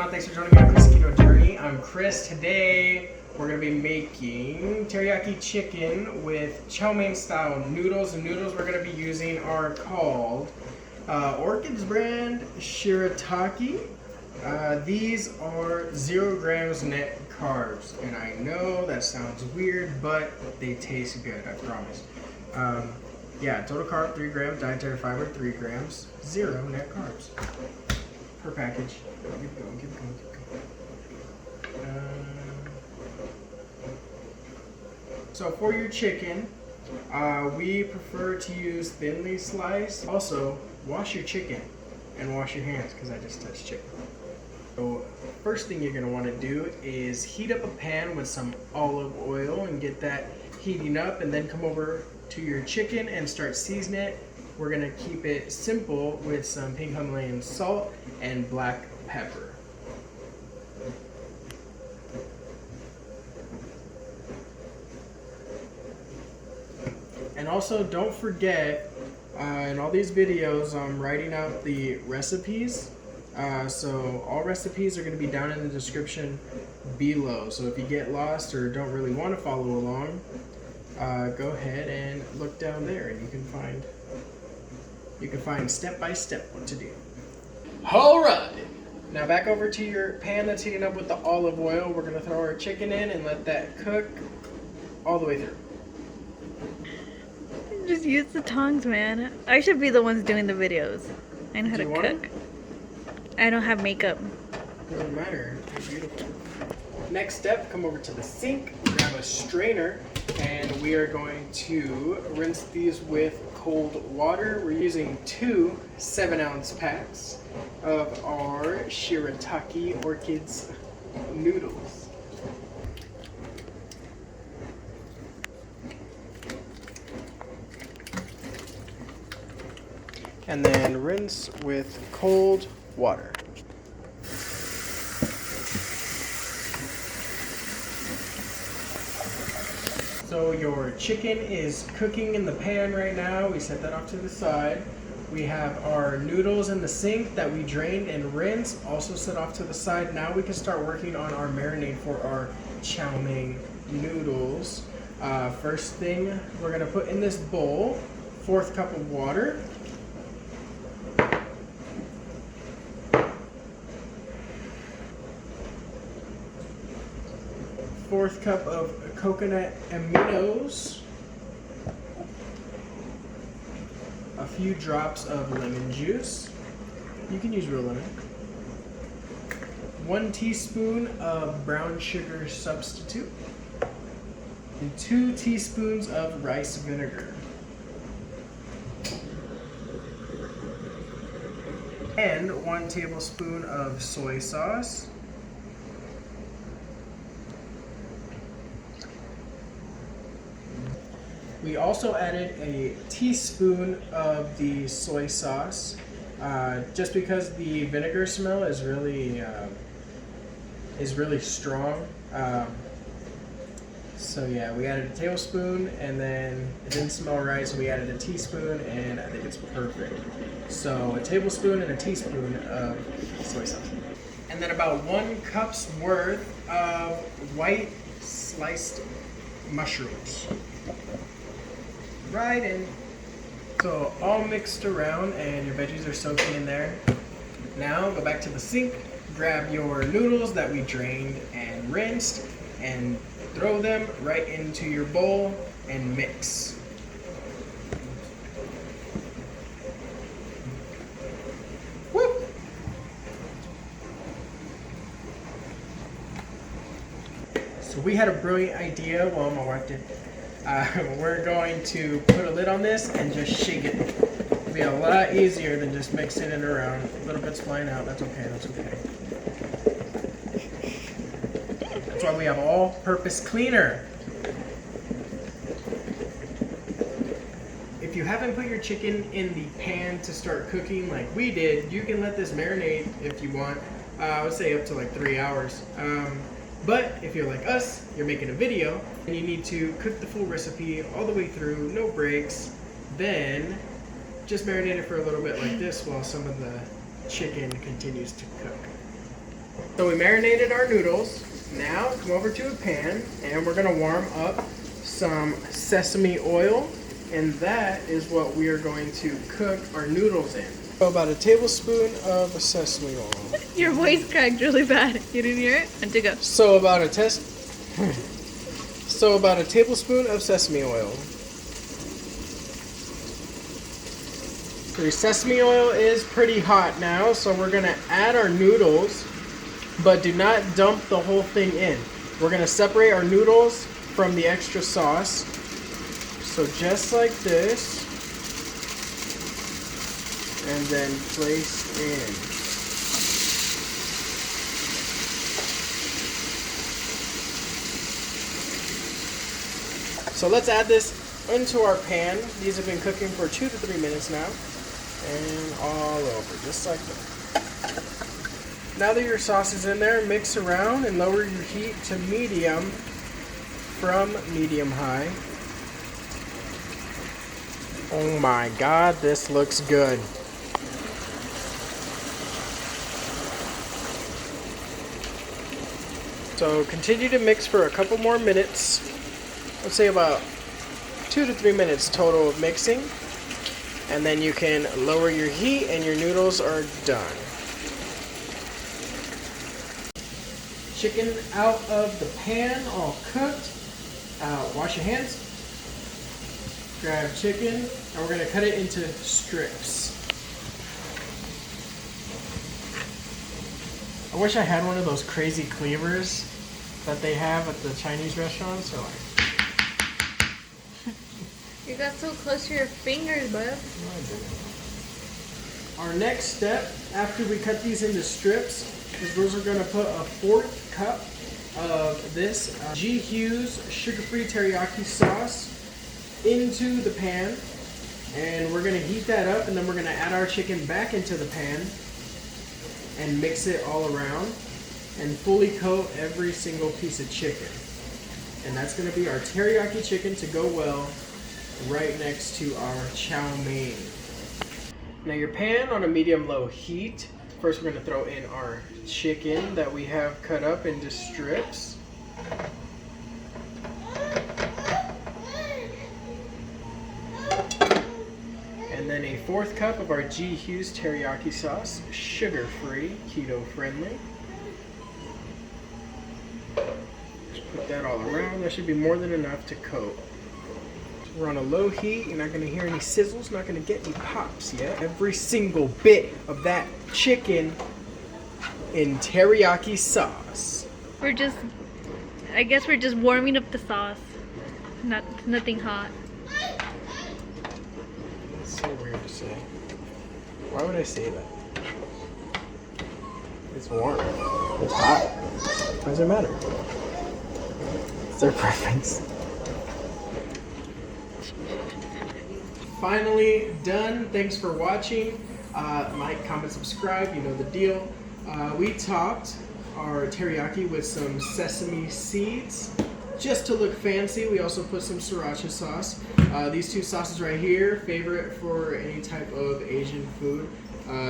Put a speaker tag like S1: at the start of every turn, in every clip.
S1: going on? Thanks for joining me on this keto journey. I'm Chris. Today we're going to be making teriyaki chicken with chow mein style noodles. The noodles we're going to be using are called Orchids brand Shirataki. These are 0 grams net carbs, and I know that sounds weird, but they taste good, I promise. Yeah, total carb 3 grams, dietary fiber 3 grams, 0 net carbs per package. Keep going. So for your chicken, we prefer to use thinly sliced. Also, wash your chicken and wash your hands because I just touched chicken. So first thing you're going to want to do is heat up a pan with some olive oil and get that heating up, and then come over to your chicken and start seasoning it. We're going to keep it simple with some pink Himalayan salt and black pepper. And also don't forget, in all these videos I'm writing out the recipes. So all recipes are going to be down in the description below. So if you get lost or don't really want to follow along, go ahead and look down there, and you can find step by step what to do. All right. Now back over to your pan that's heating up with the olive oil. We're going to throw our chicken in and let that cook all the way through.
S2: Just use the tongs, man. I should be the ones doing the videos. I know how to cook. I don't have makeup.
S1: Doesn't matter. You're beautiful. Next step, come over to the sink, grab a strainer, and we are going to rinse these with cold water. We're using 2 7-ounce packs of our Shirataki Orchids noodles. And then rinse with cold water. So your chicken is cooking in the pan right now. We set that off to the side. We have our noodles in the sink that we drained and rinsed, also set off to the side. Now we can start working on our marinade for our chow mein noodles. First thing we're gonna put in this bowl, 1/4 cup of water. 1/4 cup of coconut aminos, a few drops of lemon juice. You can use real lemon. 1 teaspoon of brown sugar substitute, and 2 teaspoons of rice vinegar, and 1 tablespoon of soy sauce. We also added a teaspoon of the soy sauce, just because the vinegar smell is really strong. So yeah, we added a tablespoon, and then it didn't smell right, so we added a teaspoon, and I think it's perfect. So a tablespoon and a teaspoon of soy sauce, and then about 1 cup's worth of white sliced mushrooms. Right in. So all mixed around, and your veggies are soaking in there. Now go back to the sink, grab your noodles that we drained and rinsed, and throw them right into your bowl and mix. Woo! So we had a brilliant idea. Well, my wife did. We're going to put a lid on this and just shake it. It'll be a lot easier than just mixing it around. A little bit's flying out. That's okay. That's okay. That's why we have all-purpose cleaner. If you haven't put your chicken in the pan to start cooking like we did, you can let this marinate if you want. I would say up to like 3 hours. But if you're like us, you're making a video, and you need to cook the full recipe all the way through, no breaks, then just marinate it for a little bit like this while some of the chicken continues to cook. So we marinated our noodles. Now come over to a pan and we're gonna warm up some sesame oil, and that is what we are going to cook our noodles in. So about a tablespoon of sesame oil.
S2: Your voice cracked really bad. You didn't hear it? And to go.
S1: So about a tablespoon of sesame oil. The sesame oil is pretty hot now, so we're gonna add our noodles, but do not dump the whole thing in. We're gonna separate our noodles from the extra sauce. So just like this, and then place in. So let's add this into our pan. These have been cooking for 2 to 3 minutes now. And all over, just like that. Now that your sauce is in there, mix around and lower your heat to medium from medium-high. Oh my God, this looks good. So continue to mix for a couple more minutes. Let's say about 2 to 3 minutes total of mixing. And then you can lower your heat and your noodles are done. Chicken out of the pan, all cooked. Wash your hands. Grab chicken, and we're gonna cut it into strips. I wish I had one of those crazy cleavers that they have at the Chinese restaurants. Or like,
S2: You got so close to your fingers, bud.
S1: no, I didn't. Our next step, after we cut these into strips, is we're gonna put a 1/4 cup of this G. Hughes sugar-free teriyaki sauce into the pan, and we're gonna heat that up, and then we're gonna add our chicken back into the pan and mix it all around and fully coat every single piece of chicken. And that's gonna be our teriyaki chicken to go well right next to our chow mein. Now your pan on a medium-low heat. First we're gonna throw in our chicken that we have cut up into strips. And then a 1/4 cup of our G. Hughes teriyaki sauce, sugar-free, keto-friendly. Just put that all around. That should be more than enough to coat. We're on a low heat. You're not going to hear any sizzles, not going to get any pops yet. Every single bit of that chicken in teriyaki sauce.
S2: I guess we're just warming up the sauce. Nothing hot.
S1: It's so weird to say. Why would I say that? It's warm. It's hot. Why does it matter? It's their preference. Finally done. Thanks for watching. Like, comment, subscribe. You know the deal. We topped our teriyaki with some sesame seeds just to look fancy. We also put some sriracha sauce. These two sauces right here, favorite for any type of Asian food.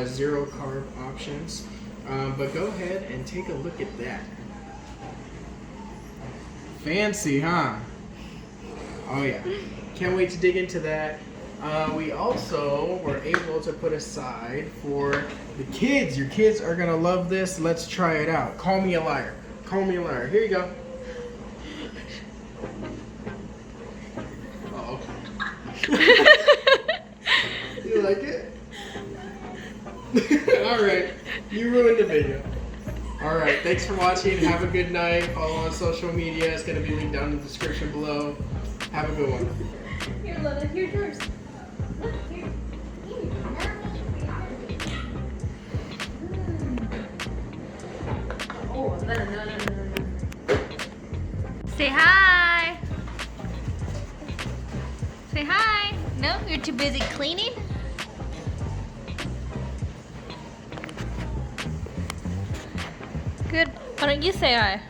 S1: 0 carb options. But go ahead and take a look at that. Fancy, huh? Oh yeah. Can't wait to dig into that. We also were able to put aside for the kids. Your kids are gonna love this. Let's try it out. Call me a liar. Call me a liar. Here you go. Uh-oh. You like it? Alright. You ruined the video. Alright, thanks for watching. Have a good night. Follow on social media. It's gonna be linked down in the description below. Have a good one.
S2: Here, Lola, here's yours. Look, here. Oh, no. Say hi. Say hi. No, you're too busy cleaning. Good. Why don't you say hi?